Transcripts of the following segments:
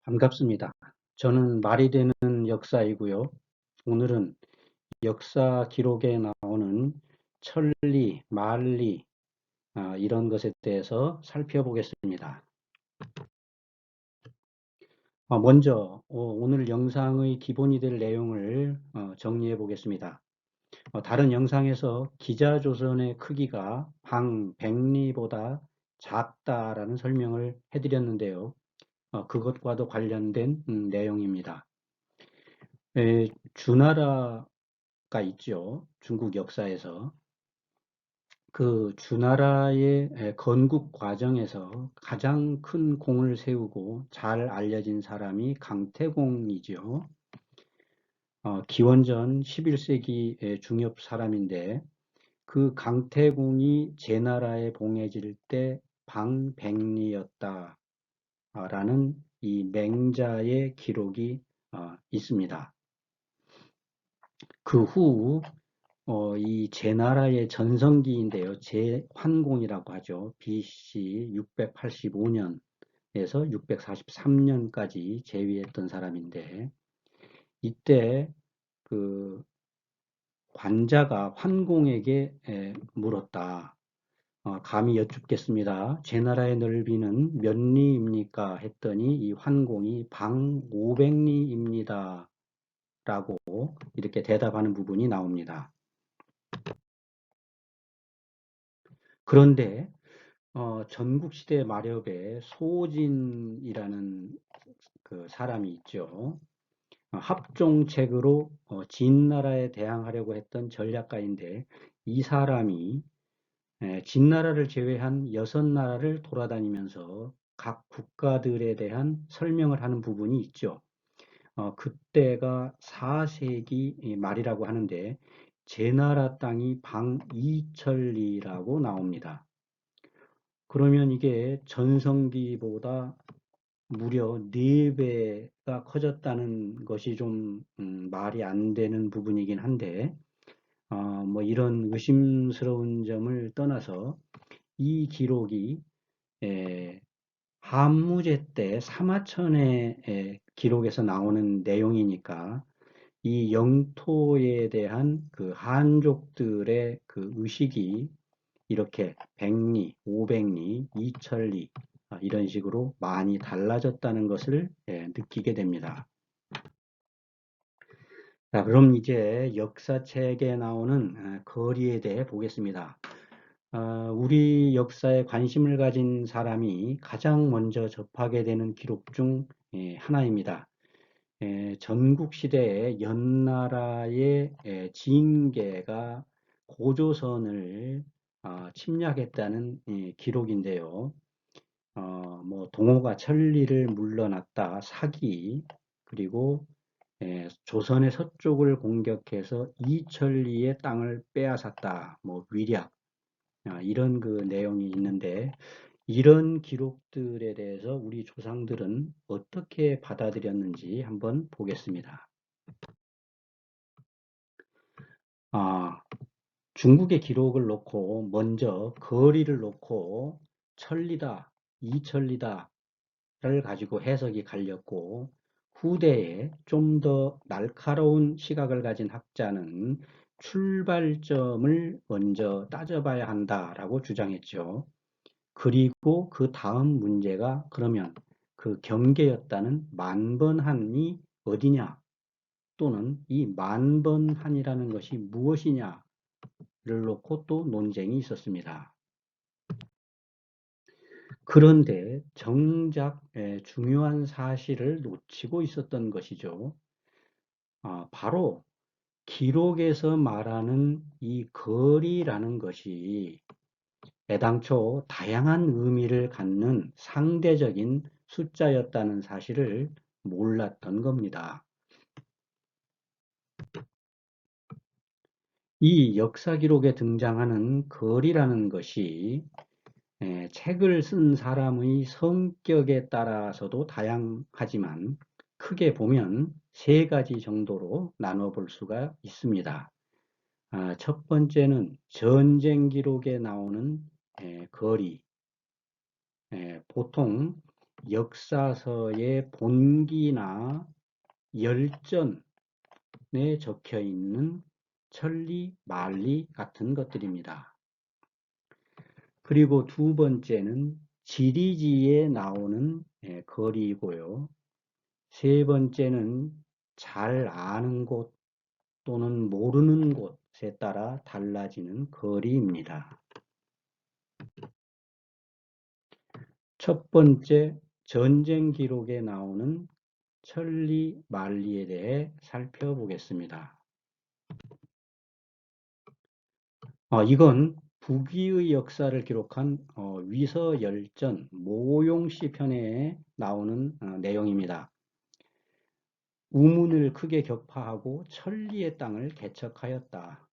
반갑습니다. 저는 말이 되는 역사이고요. 오늘은 역사 기록에 나오는 천리, 만리 이런 것에 대해서 살펴보겠습니다. 먼저 오늘 영상의 기본이 될 내용을 정리해 보겠습니다. 다른 영상에서 기자조선의 크기가 방 100리보다 작다라는 설명을 해드렸는데요. 그것과도 관련된 내용입니다. 주나라가 있죠. 중국 역사에서. 그 주나라의 건국 과정에서 가장 큰 공을 세우고 잘 알려진 사람이 강태공이죠. 기원전 11세기의 중엽 사람인데 그 강태공이 제나라에 봉해질 때 방백리였다라는 이 맹자의 기록이 있습니다. 그 후 이 제나라의 전성기인데요. 제환공이라고 하죠. BC 685년에서 643년까지 재위했던 사람인데 이때 그 관자가 환공에게 물었다. 감히 여쭙겠습니다. 제나라의 넓이는 몇 리입니까? 했더니 이 환공이 방 500리입니다. 라고 이렇게 대답하는 부분이 나옵니다. 그런데 전국시대 마렵에 소진이라는 그 사람이 있죠. 합종책으로 진나라에 대항하려고 했던 전략가인데 이 사람이 진나라를 제외한 6나라를 돌아다니면서 각 국가들에 대한 설명을 하는 부분이 있죠. 그때가 4세기 말이라고 하는데 제나라 땅이 방 2천리라고 나옵니다. 그러면 이게 전성기보다 무려 4배가 커졌다는 것이 좀 말이 안 되는 부분이긴 한데 뭐 이런 의심스러운 점을 떠나서 이 기록이 한무제 때 사마천의 기록에서 나오는 내용이니까 이 영토에 대한 그 한족들의 그 의식이 이렇게 100리, 500리, 2000리 이런 식으로 많이 달라졌다는 것을 느끼게 됩니다. 자, 그럼 이제 역사책에 나오는 거리에 대해 보겠습니다. 우리 역사에 관심을 가진 사람이 가장 먼저 접하게 되는 기록 중 하나입니다. 전국시대에 연나라의 진계가 고조선을 침략했다는 기록인데요. 뭐 동호가 천리를 물러났다, 사기, 그리고 조선의 서쪽을 공격해서 이천리의 땅을 빼앗았다, 뭐 위략, 이런 그 내용이 있는데 이런 기록들에 대해서 우리 조상들은 어떻게 받아들였는지 한번 보겠습니다. 중국의 기록을 놓고 먼저 거리를 놓고 천리다, 이천리다를 가지고 해석이 갈렸고 후대에 좀 더 날카로운 시각을 가진 학자는 출발점을 먼저 따져봐야 한다라고 주장했죠. 그리고 그 다음 문제가 그러면 그 경계였다는 만번한이 어디냐 또는 이 만번한이라는 것이 무엇이냐를 놓고 또 논쟁이 있었습니다. 그런데 정작 중요한 사실을 놓치고 있었던 것이죠. 바로 기록에서 말하는 이 거리라는 것이 애당초 다양한 의미를 갖는 상대적인 숫자였다는 사실을 몰랐던 겁니다. 이 역사 기록에 등장하는 거리라는 것이 책을 쓴 사람의 성격에 따라서도 다양하지만 크게 보면 3가지 정도로 나눠 볼 수가 있습니다. 첫 번째는 전쟁 기록에 나오는 거리. 보통 역사서의 본기나 열전에 적혀 있는 천리, 만리 같은 것들입니다. 그리고 두 번째는 지리지에 나오는 거리이고요. 세 번째는 잘 아는 곳 또는 모르는 곳에 따라 달라지는 거리입니다. 첫 번째, 전쟁 기록에 나오는 천리, 만리에 대해 살펴보겠습니다. 이건 북위의 역사를 기록한 위서열전 모용시 편에 나오는 내용입니다. 우문을 크게 격파하고 천리의 땅을 개척하였다.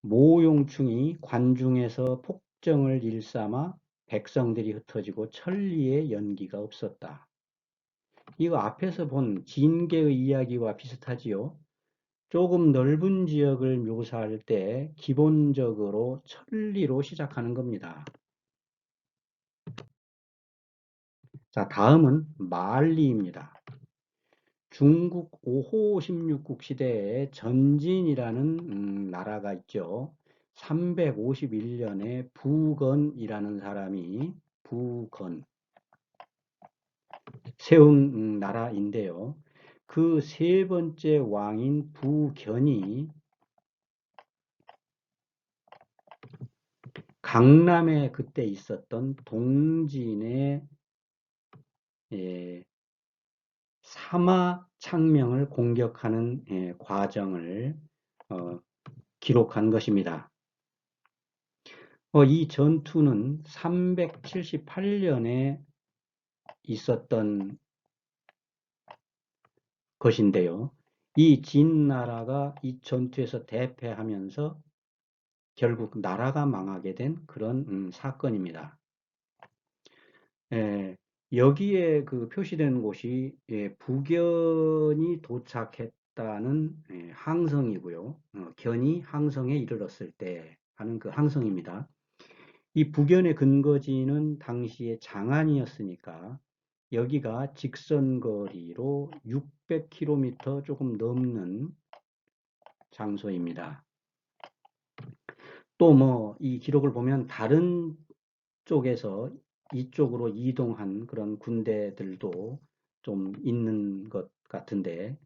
모용충이 관중에서 폭정을 일삼아 백성들이 흩어지고 천리에 연기가 없었다. 이거 앞에서 본 진계의 이야기와 비슷하지요. 조금 넓은 지역을 묘사할 때 기본적으로 천리로 시작하는 겁니다. 자, 다음은 만리입니다. 중국 5호 16국 시대에 전진이라는 나라가 있죠. 351년에 부건이라는 사람이 세운 나라인데요. 그 세 번째 왕인 부견이 강남에 그때 있었던 동진의 사마창명을 공격하는 과정을 기록한 것입니다. 이 전투는 378년에 있었던 것인데요. 이 진나라가 이 전투에서 대패하면서 결국 나라가 망하게 된 그런 사건입니다. 여기에 그 표시된 곳이 부견이 도착했다는 항성이고요. 견이 항성에 이르렀을 때 하는 그 항성입니다. 이 부견의 근거지는 당시에 장안이었으니까 여기가 직선거리로 600km 조금 넘는 장소입니다. 또 이 기록을 보면 다른 쪽에서 이쪽으로 이동한 그런 군대들도 좀 있는 것 같은데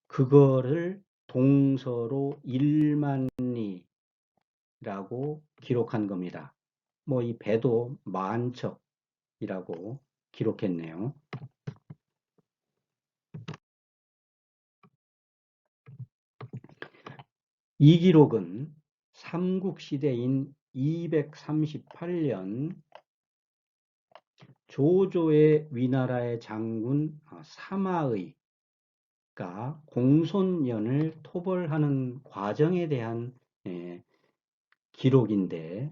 그거를 동서로 1만리라고 기록한 겁니다. 이 배도 만척이라고 기록했네요. 이 기록은 삼국시대인 238년 조조의 위나라의 장군 사마의가 공손연을 토벌하는 과정에 대한 기록인데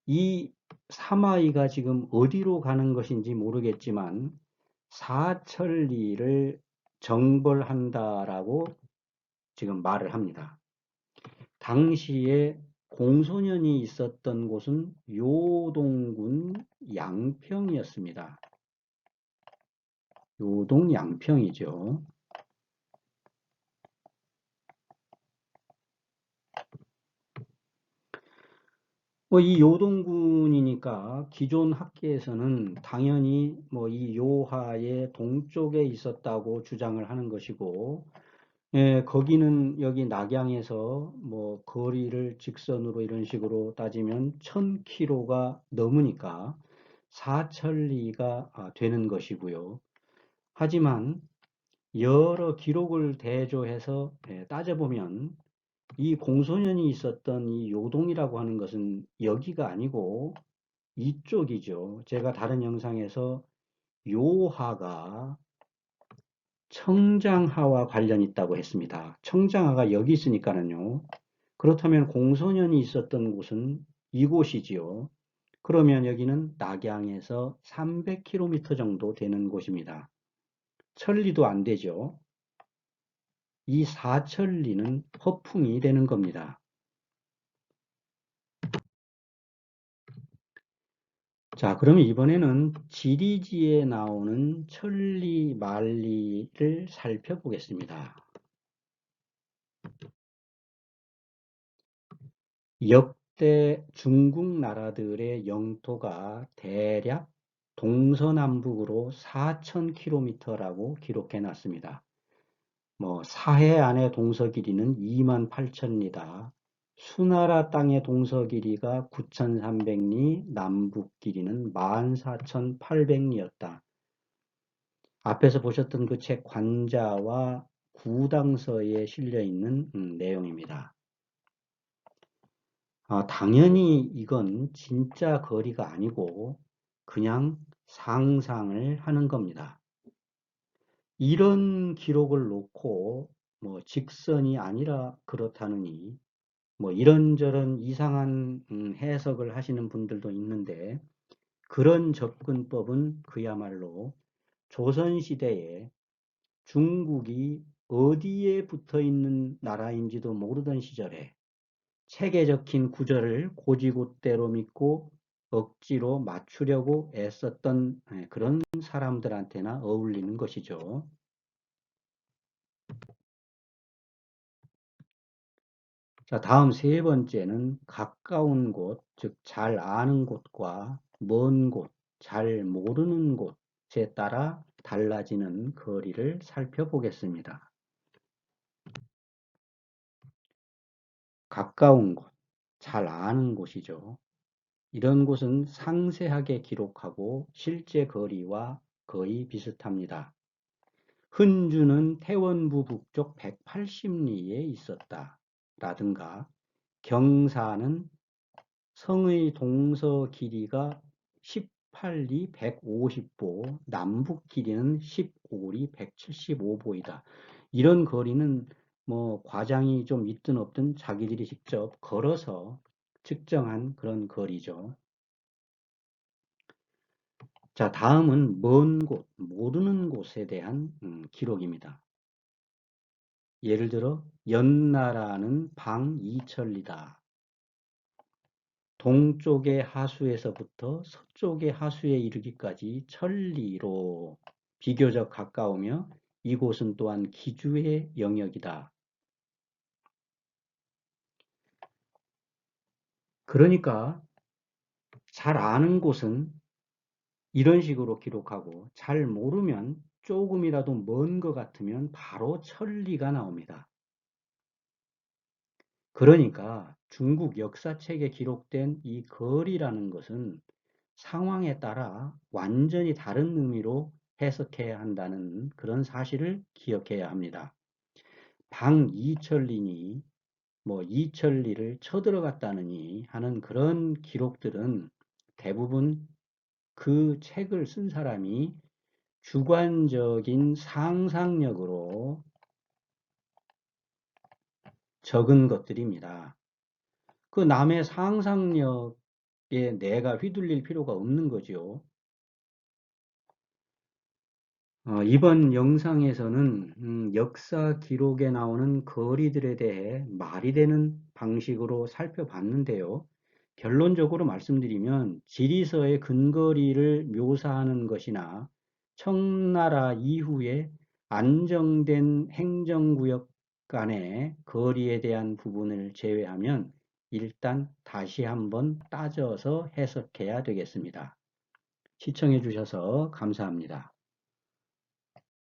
이 사마의가 지금 어디로 가는 것인지 모르겠지만 사천리를 정벌한다라고 지금 말을 합니다. 당시에 공소년이 있었던 곳은 요동군 양평이었습니다. 요동 양평이죠. 이 요동군이니까 기존 학계에서는 당연히 이 요하의 동쪽에 있었다고 주장을 하는 것이고, 거기는 여기 낙양에서 거리를 직선으로 이런 식으로 따지면 1000km가 넘으니까 사천리가 되는 것이고요. 하지만 여러 기록을 대조해서 따져보면 이 공소년이 있었던 이 요동이라고 하는 것은 여기가 아니고 이쪽이죠. 제가 다른 영상에서 요하가 청장하와 관련이 있다고 했습니다. 청장하가 여기 있으니까는요. 그렇다면 공소년이 있었던 곳은 이곳이지요. 그러면 여기는 낙양에서 300km 정도 되는 곳입니다. 천리도 안 되죠. 이 사천리는 허풍이 되는 겁니다. 자, 그러면 이번에는 지리지에 나오는 천리, 만리를 살펴보겠습니다. 역대 중국 나라들의 영토가 대략 동서남북으로 4,000km라고 기록해 놨습니다. 사해 안의 동서 길이는 28,000리다. 수나라 땅의 동서 길이가 9,300리, 남북 길이는 14,800리였다. 앞에서 보셨던 그 책 관자와 구당서에 실려 있는 내용입니다. 당연히 이건 진짜 거리가 아니고 그냥 상상을 하는 겁니다. 이런 기록을 놓고 직선이 아니라 그렇다느니 이런저런 이상한 해석을 하시는 분들도 있는데, 그런 접근법은 그야말로 조선시대에 중국이 어디에 붙어 있는 나라인지도 모르던 시절에 책에 적힌 구절을 곧이곧대로 믿고 억지로 맞추려고 애썼던 그런 사람들한테나 어울리는 것이죠. 자, 다음 세 번째는 가까운 곳, 즉 잘 아는 곳과 먼 곳, 잘 모르는 곳에 따라 달라지는 거리를 살펴보겠습니다. 가까운 곳, 잘 아는 곳이죠. 이런 곳은 상세하게 기록하고 실제 거리와 거의 비슷합니다. 흔주는 태원부 북쪽 180리에 있었다 라든가, 경사는 성의 동서 길이가 18리 150보, 남북 길이는 15리 175보이다. 이런 거리는 과장이 좀 있든 없든 자기들이 직접 걸어서 측정한 그런 거리죠. 자, 다음은 먼 곳, 모르는 곳에 대한 기록입니다. 예를 들어 연나라는 방이천리다. 동쪽의 하수에서부터 서쪽의 하수에 이르기까지 천리로 비교적 가까우며 이곳은 또한 기주의 영역이다. 그러니까 잘 아는 곳은 이런 식으로 기록하고, 잘 모르면 조금이라도 먼 것 같으면 바로 천리가 나옵니다. 그러니까 중국 역사책에 기록된 이 거리라는 것은 상황에 따라 완전히 다른 의미로 해석해야 한다는 그런 사실을 기억해야 합니다. 방이천리니 이천리를 쳐들어갔다느니 하는 그런 기록들은 대부분 그 책을 쓴 사람이 주관적인 상상력으로 적은 것들입니다. 그 남의 상상력에 내가 휘둘릴 필요가 없는 거죠. 이번 영상에서는 역사 기록에 나오는 거리들에 대해 말이 되는 방식으로 살펴봤는데요. 결론적으로 말씀드리면 지리서의 근거리를 묘사하는 것이나 청나라 이후에 안정된 행정구역 간의 거리에 대한 부분을 제외하면 일단 다시 한번 따져서 해석해야 되겠습니다. 시청해 주셔서 감사합니다.